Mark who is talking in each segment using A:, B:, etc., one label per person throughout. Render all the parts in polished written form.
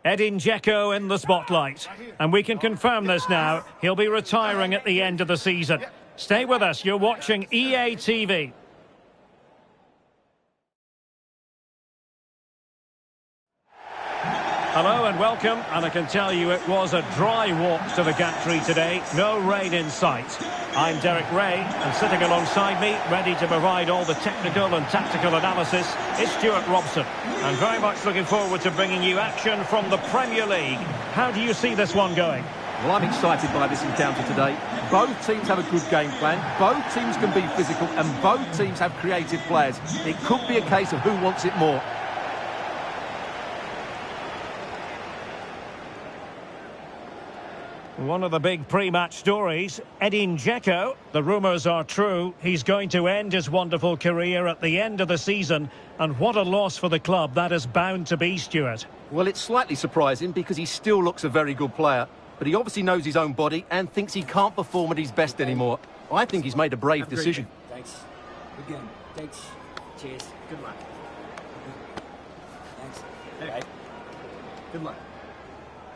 A: Edin Dzeko in the spotlight. And we can confirm this now. He'll be retiring at the end of the season. Stay with us. You're watching EA TV. Hello and welcome, and I can tell you it was a dry walk to the gantry today, no rain in sight. I'm Derek Ray, and sitting alongside me, ready to provide all the technical and tactical analysis, is Stuart Robson. I'm very much looking forward to bringing you action from the Premier League. How do you see this one going?
B: Well, I'm excited by this encounter today. Both teams have a good game plan, both teams can be physical, and both teams have creative players. It could be a case of who wants it more.
A: One of the big pre-match stories, Edin Dzeko. The rumours are true. He's going to end his wonderful career at the end of the season. And what a loss for the club that is bound to be, Stuart.
B: Well, it's slightly surprising because he still looks a very good player. But he obviously knows his own body and thinks he can't perform at his best anymore. I think he's made a brave decision.
C: Thanks. Good game. Thanks. Cheers. Good luck. Thanks. Hey. Good luck.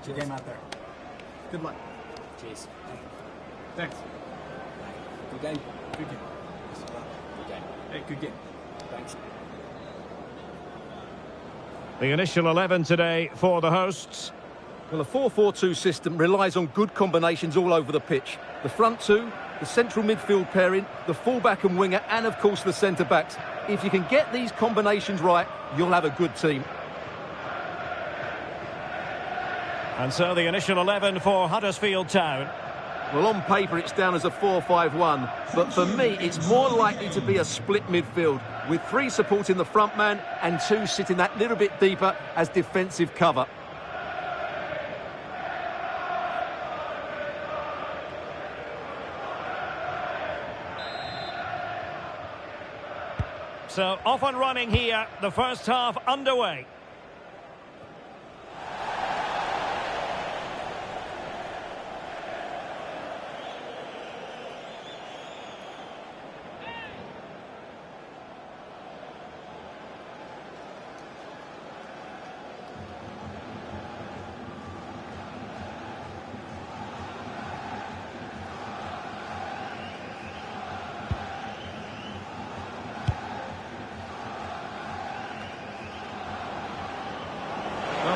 C: Good game out there. Good luck. Cheers. Thanks. Good game. Good game. Good game. Hey, good game. Thanks.
A: The initial 11 today for the hosts.
B: Well, a 4-4-2 system relies on good combinations all over the pitch. The front two, the central midfield pairing, the fullback and winger, and of course the centre-backs. If you can get these combinations right, you'll have a good team.
A: And so the initial 11 for Huddersfield Town.
B: Well, on paper it's down as a 4-5-1, but for me it's more likely to be a split midfield, with 3 supporting the front man and 2 sitting that little bit deeper as defensive cover.
A: So off and running here, the first half underway.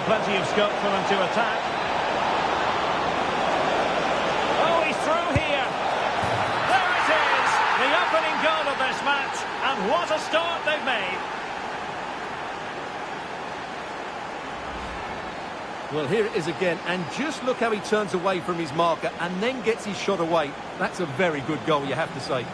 A: Plenty of scope for them to attack. Oh, he's through here. There it is, the opening goal of this match, and what a start they've made.
B: Well, here it is again, and just look how he turns away from his marker and then gets his shot away. That's a very good goal, you have to say.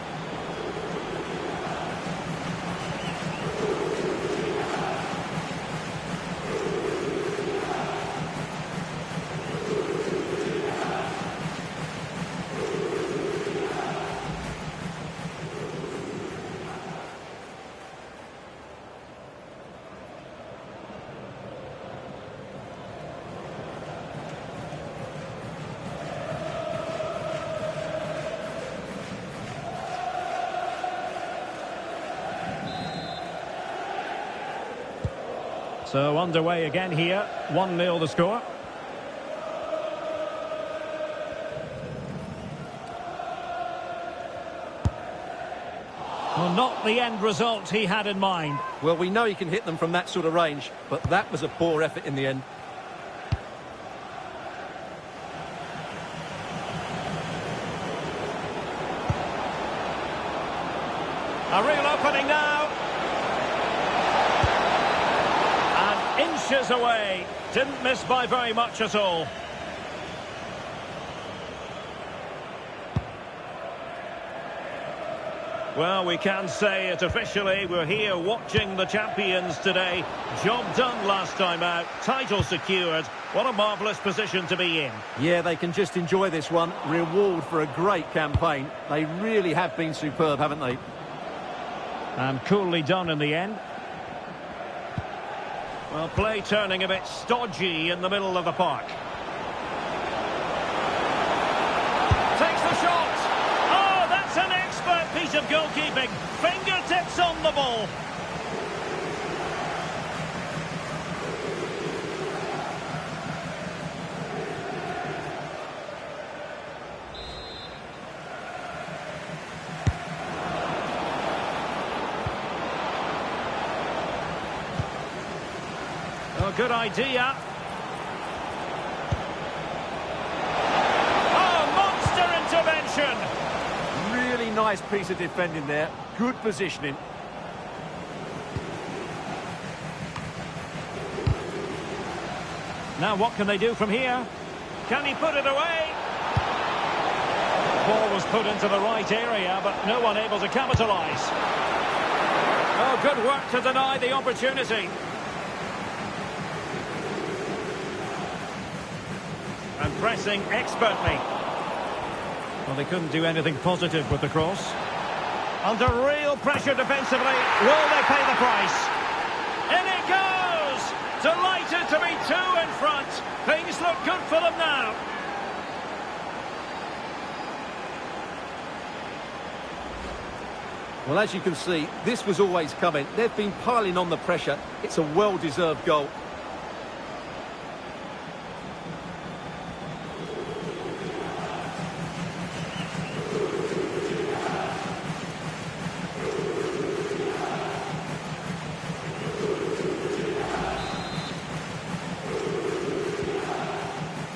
A: So underway again here, 1-0 the score. Well, not the end result he had in mind.
B: Well, we know he can hit them from that sort of range, but that was a poor effort in the end.
A: A real opening now. Inches away, didn't miss by very much at all. Well, we can say it officially, we're here watching the champions today. Job done last time out, title secured. What a marvellous position to be in.
B: Yeah, they can just enjoy this one. Reward for a great campaign. They really have been superb, haven't they?
A: And coolly done in the end. Well, play turning a bit stodgy in the middle of the park. Takes the shot. Oh, that's an expert piece of goalkeeping. Fingertips on the ball. Oh, good idea. Oh, monster intervention!
D: Really nice piece of defending there. Good positioning.
A: Now what can they do from here? Can he put it away? The ball was put into the right area, but no one able to capitalise. Oh, good work to deny the opportunity. And pressing expertly. Well, they couldn't do anything positive with the cross. Under real pressure defensively. Will they pay the price? In it goes! Delighted to be two in front. Things look good for them now.
B: Well, as you can see, this was always coming. They've been piling on the pressure. It's a well-deserved goal.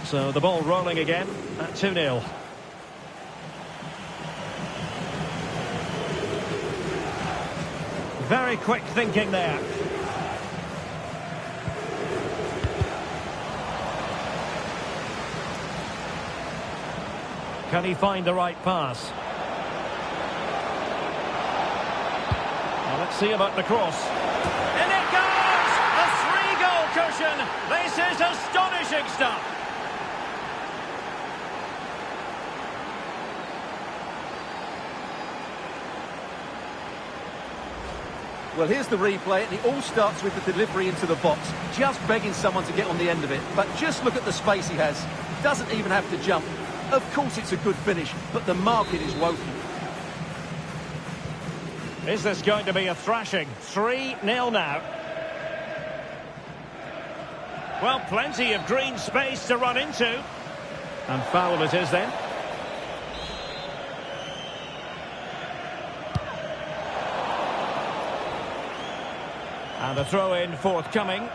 A: So the ball rolling again at 2-0. Very quick thinking there. Can he find the right pass? Well, let's see about the cross. In it goes! A 3-goal cushion! This is astonishing stuff!
B: Well, here's the replay, and it all starts with the delivery into the box. Just begging someone to get on the end of it. But just look at the space he has. Doesn't even have to jump. Of course it's a good finish, but the marking is woeful.
A: Is this going to be a thrashing? 3-0 now. Well, plenty of green space to run into. And foul it is then. And a throw-in forthcoming.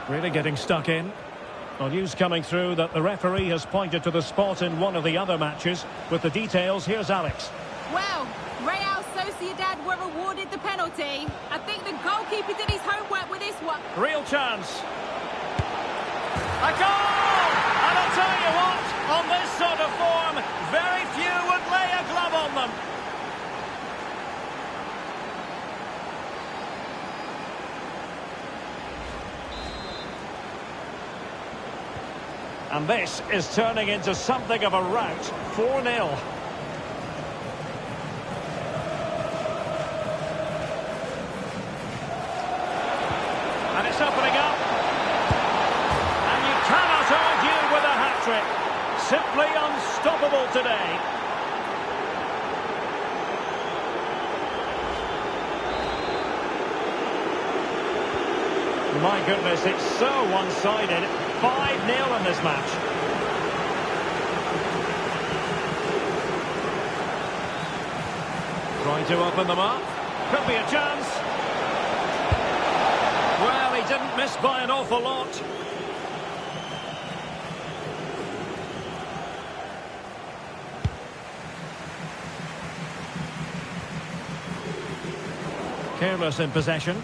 A: Really getting stuck in. Well, news coming through that the referee has pointed to the spot in one of the other matches. With the details, here's Alex.
E: Well, Real Sociedad were awarded the penalty. I think the goalkeeper did his homework with this one.
A: Real chance. A goal! And I'll tell you what, on this sort of form, very few would lay a glove on them. And this is turning into something of a rout. 4-0. And it's opening up. And you cannot argue with a hat-trick. Simply unstoppable today. My goodness, it's so one-sided. 5-0 in this match. Trying to open them up. Could be a chance. Well, he didn't miss by an awful lot. Careless in possession.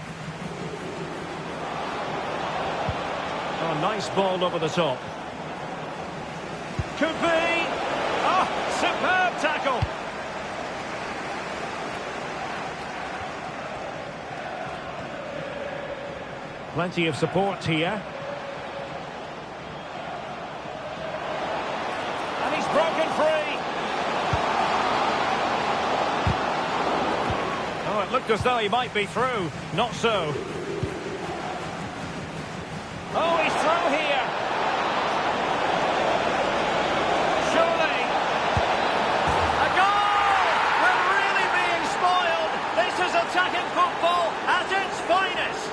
A: Oh, nice ball over the top. Could be. Oh, superb tackle. Plenty of support here. And he's broken free. Oh, it looked as though he might be through. Not so. Oh, he's through here. Surely. A goal! We're really being spoiled. This is attacking football at its finest.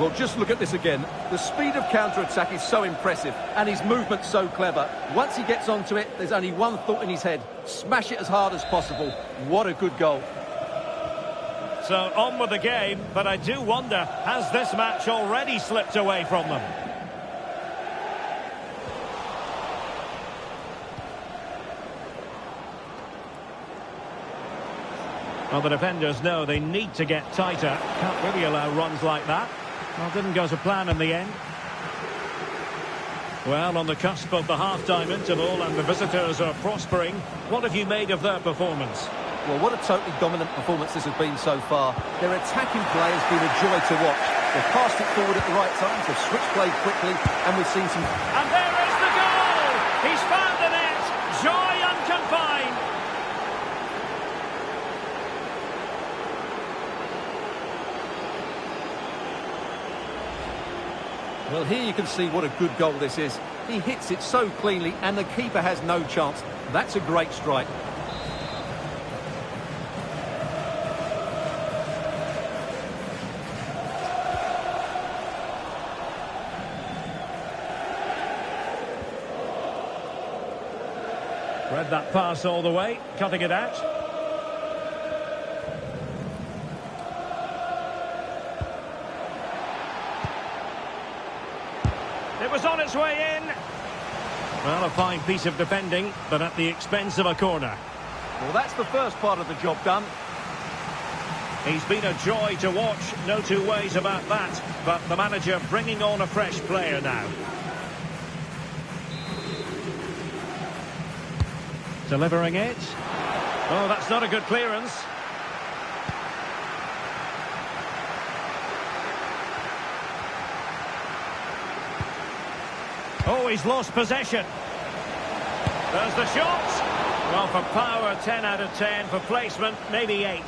B: Well, just look at this again. The speed of counter-attack is so impressive, and his movement so clever. Once he gets onto it, there's only one thought in his head. Smash it as hard as possible. What a good goal.
A: So, on with the game, but I do wonder, has this match already slipped away from them? Well, the defenders know they need to get tighter. Can't really allow runs like that. Well, didn't go to plan in the end. Well, on the cusp of the half-time interval, and the visitors are prospering. What have you made of their performance?
B: Well, what a totally dominant performance this has been so far. Their attacking play has been a joy to watch. They've passed it forward at the right times, they've switched play quickly, and we've seen some...
A: And there is the goal! He's found the net! Joy unconfined!
B: Well, here you can see what a good goal this is. He hits it so cleanly, and the keeper has no chance. That's a great strike.
A: Read that pass all the way, cutting it out. It was on its way in. Well, a fine piece of defending, but at the expense of a corner.
B: Well, that's the first part of the job done.
A: He's been a joy to watch, no two ways about that. But the manager bringing on a fresh player now. Delivering it. Oh, that's not a good clearance. Oh, he's lost possession. There's the shot. Well, for power, 10 out of 10. For placement, maybe 8.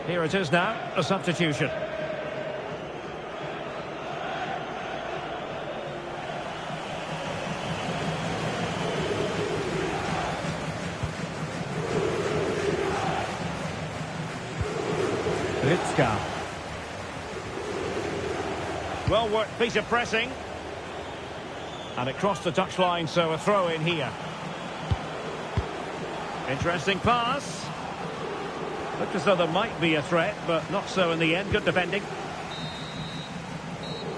A: Here it is now, a substitution. Well worked piece of pressing. And it crossed the touchline, so a throw in here. Interesting pass. Looked as though there might be a threat, but not so in the end. Good defending.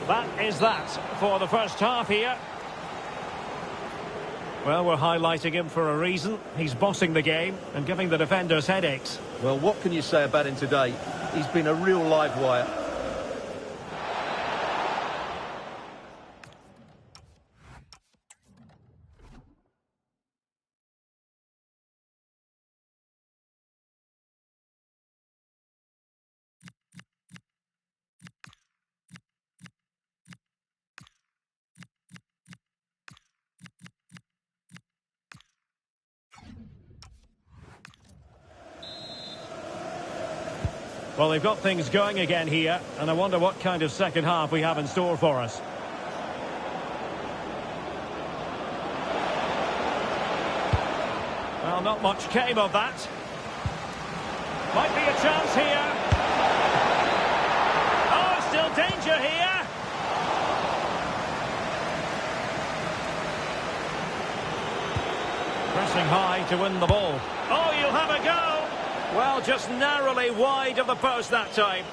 A: That is that for the first half here. Well, we're highlighting him for a reason. He's bossing the game and giving the defenders headaches.
B: Well, what can you say about him today? He's been a real live wire.
A: Well, they've got things going again here, and I wonder what kind of second half we have in store for us. Well, not much came of that. Might be a chance here. Oh, still danger here. Pressing high to win the ball. Oh, you'll have a go. Well, just narrowly wide of the post that time.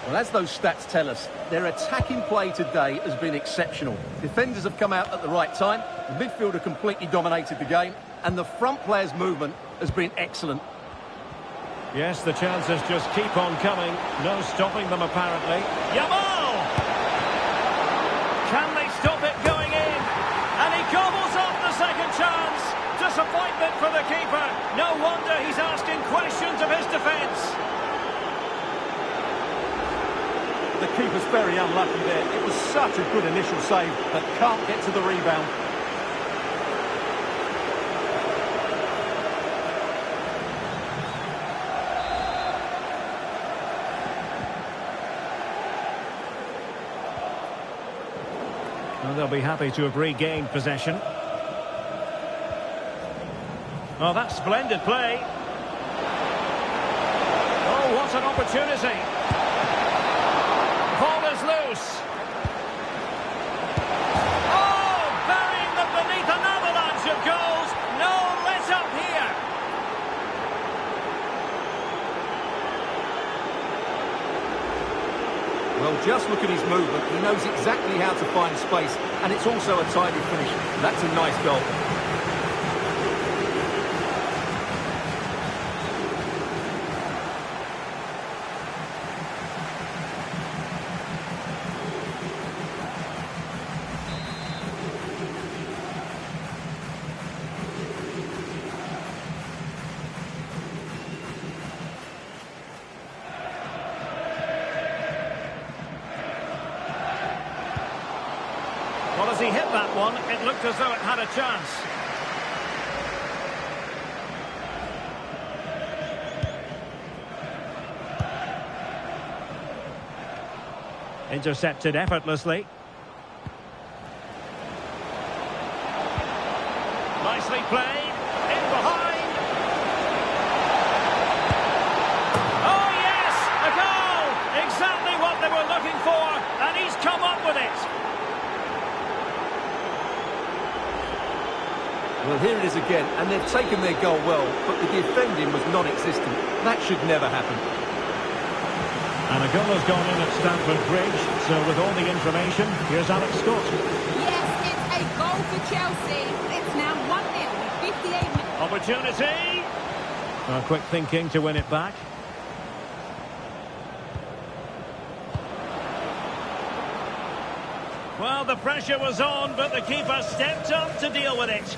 B: Well, as those stats tell us, their attacking play today has been exceptional. Defenders have come out at the right time, the midfielder completely dominated the game, and the front player's movement has been excellent.
A: Yes, the chances just keep on coming. No stopping them, apparently. Yamal! Can they stop it going in? And he gobbles up the second chance. Disappointment for the keeper. No wonder he's asking questions of his defence.
B: The keeper's very unlucky there. It was such a good initial save, but can't get to the rebound.
A: Well, they'll be happy to have regained possession. Oh, that's splendid play. Oh, an opportunity. Ball is loose. Oh, burying them beneath an avalanche of goals. No let up here.
B: Well, just look at his movement. He knows exactly how to find space, and it's also a tidy finish. That's a nice goal.
A: Well, as he hit that one, it looked as though it had a chance. Intercepted effortlessly. Nicely played. In behind. Oh, yes! A goal! Exactly what they were looking for, and he's come up with it.
B: Well, here it is again, and they've taken their goal well, but the defending was non-existent. That should never happen.
A: And a goal has gone in at Stamford Bridge, so with all the information, here's Alex Scott.
E: Yes, it's a goal for Chelsea. It's now 1-0 with 58 minutes.
A: Opportunity! Quick thinking to win it back. Well, the pressure was on, but the keeper stepped up to deal with it.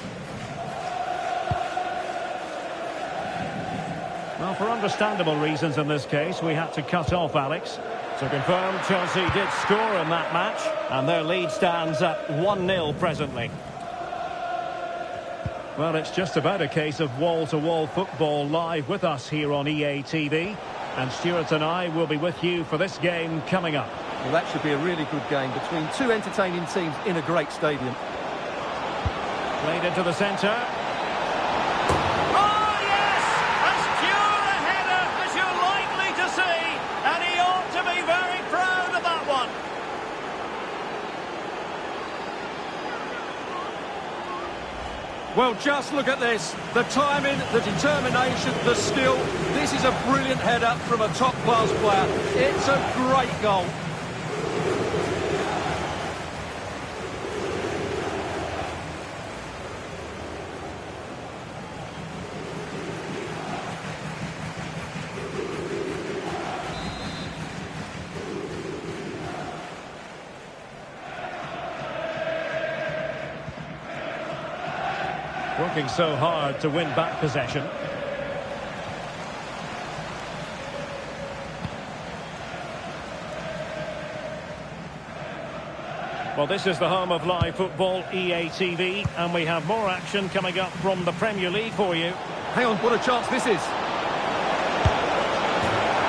A: Well, for understandable reasons in this case, we had to cut off Alex. To confirm, Chelsea did score in that match, and their lead stands at 1-0 presently. Well, it's just about a case of wall-to-wall football live with us here on EA TV. And Stuart and I will be with you for this game coming up.
B: Well, that should be a really good game between two entertaining teams in a great stadium.
A: Played into the centre. Oh, yes! As pure a header as you're likely to see. And he ought to be very proud of that one.
B: Well, just look at this. The timing, the determination, the skill. This is a brilliant header from a top-class player. It's a great goal.
A: Working so hard to win back possession. Well, this is the home of live football, EA TV, and we have more action coming up from the Premier League for you.
B: Hang on, what a chance this is.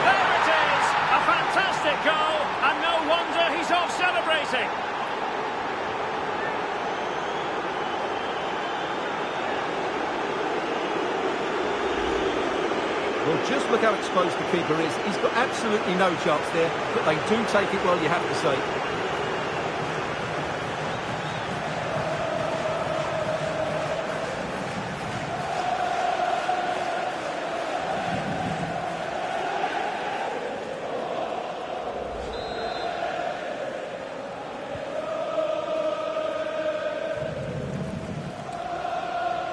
A: There it is! A fantastic goal, and no wonder he's off celebrating.
B: Well, just look how exposed the keeper is. He's got absolutely no chance there, but they do take it well, you have to say.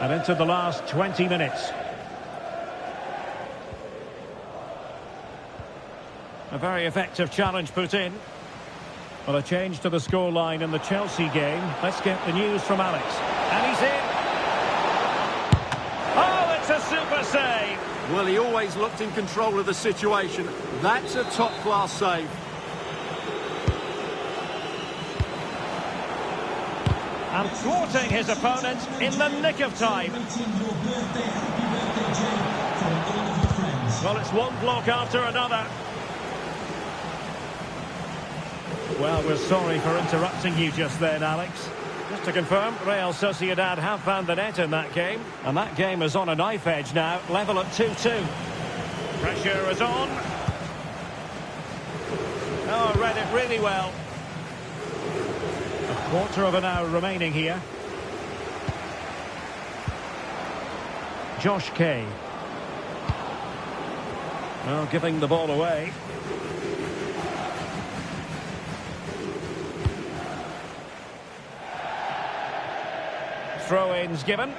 A: And into the last 20 minutes. A very effective challenge put in. Well, a change to the scoreline in the Chelsea game. Let's get the news from Alex. And he's in. Oh, it's a super save.
B: Well, he always looked in control of the situation. That's a top-class save.
A: And thwarting his opponent in the nick of time. Well, it's one block after another. Well, we're sorry for interrupting you just then, Alex. Just to confirm, Real Sociedad have found the net in that game. And that game is on a knife edge now, level at 2-2. Pressure is on. Oh, read it really well. A quarter of an hour remaining here. Josh Kay. Well, giving the ball away. Throw-ins given.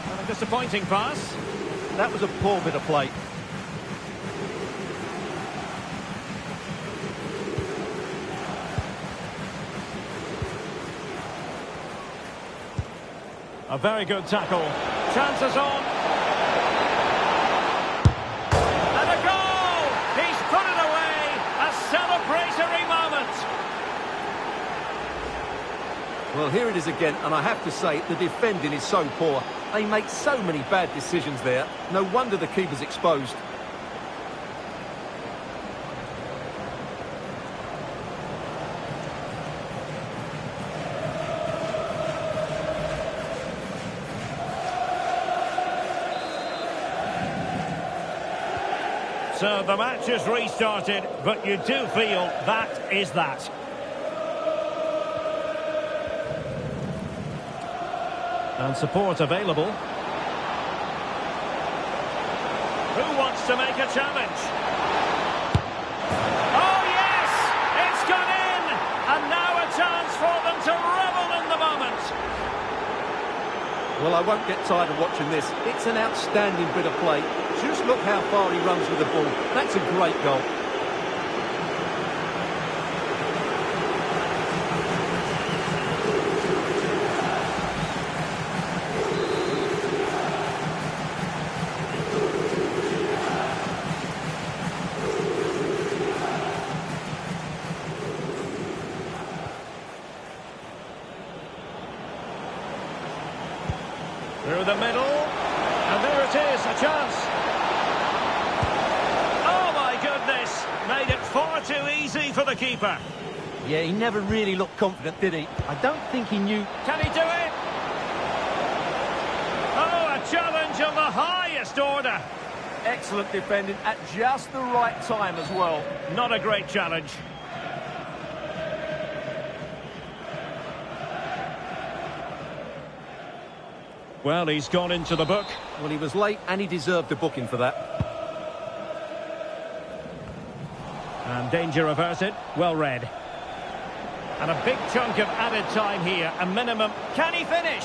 A: And a disappointing pass.
B: That was a poor bit of play.
A: A very good tackle. Chances on. And a goal! He's put it away. A celebratory moment.
B: Well, here it is again, and I have to say, the defending is so poor. They make so many bad decisions there. No wonder the keeper's exposed.
A: So the match has restarted, but you do feel that is that. And support available. Who wants to make a challenge? Oh yes! It's gone in! And now a chance for them to revel in the moment.
B: Well, I won't get tired of watching this. It's an outstanding bit of play. Just look how far he runs with the ball. That's a great goal.
A: Through the middle, and there it is, a chance. Oh my goodness, made it far too easy for the keeper.
B: Yeah, he never really looked confident, did he? I don't think he knew.
A: Can he do it? Oh, a challenge of the highest order.
D: Excellent defending at just the right time as well.
A: Not a great challenge. Well, he's gone into the book.
B: Well, he was late and he deserved a booking for that.
A: And danger averted. Well read. And a big chunk of added time here. A minimum. Can he finish?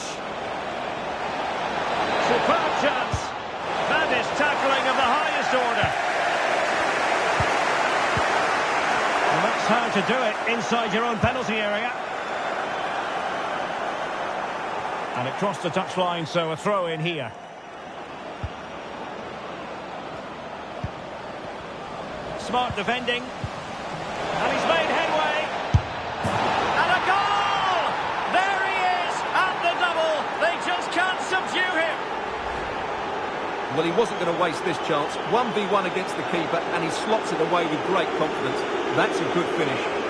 A: Superb chance. That is tackling of the highest order. And that's how to do it inside your own penalty area. And it crossed the touchline, so a throw in here. Smart defending. And he's made headway. And a goal! There he is at the double. They just can't subdue him.
B: Well, he wasn't going to waste this chance. 1v1 against the keeper, and he slots it away with great confidence. That's a good finish.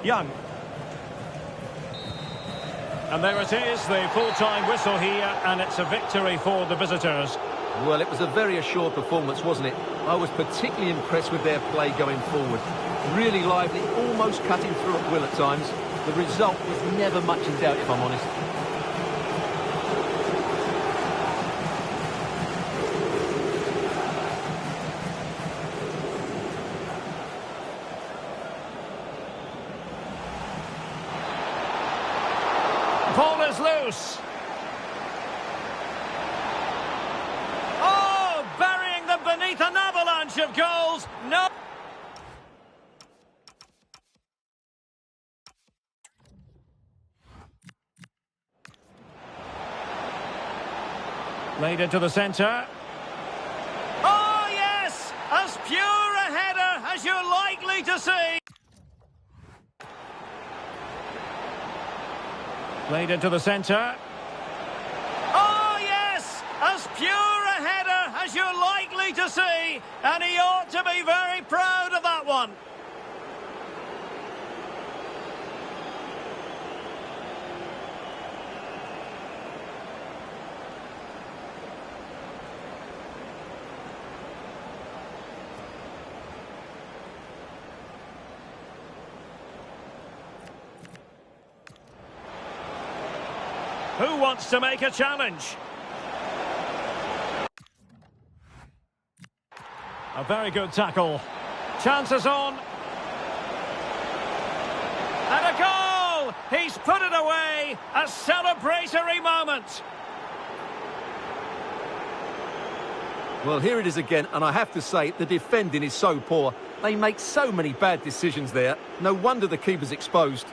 A: Young. And there it is, the full-time whistle here, and it's a victory for the visitors.
B: Well, it was a very assured performance, wasn't it? I was particularly impressed with their play going forward. Really lively, almost cutting through at will at times. The result was never much in doubt, if I'm honest.
A: Ball is loose. Oh, burying them beneath an avalanche of goals. No Played into the centre. Oh, yes! As pure a header as you're likely to see. Played into the centre. Oh, yes! As pure a header as you're likely to see. And he ought to be very proud of that one. Who wants to make a challenge? A very good tackle. Chances on. And a goal! He's put it away. A celebratory moment.
B: Well, here it is again, and I have to say, the defending is so poor. They make so many bad decisions there. No wonder the keeper's exposed.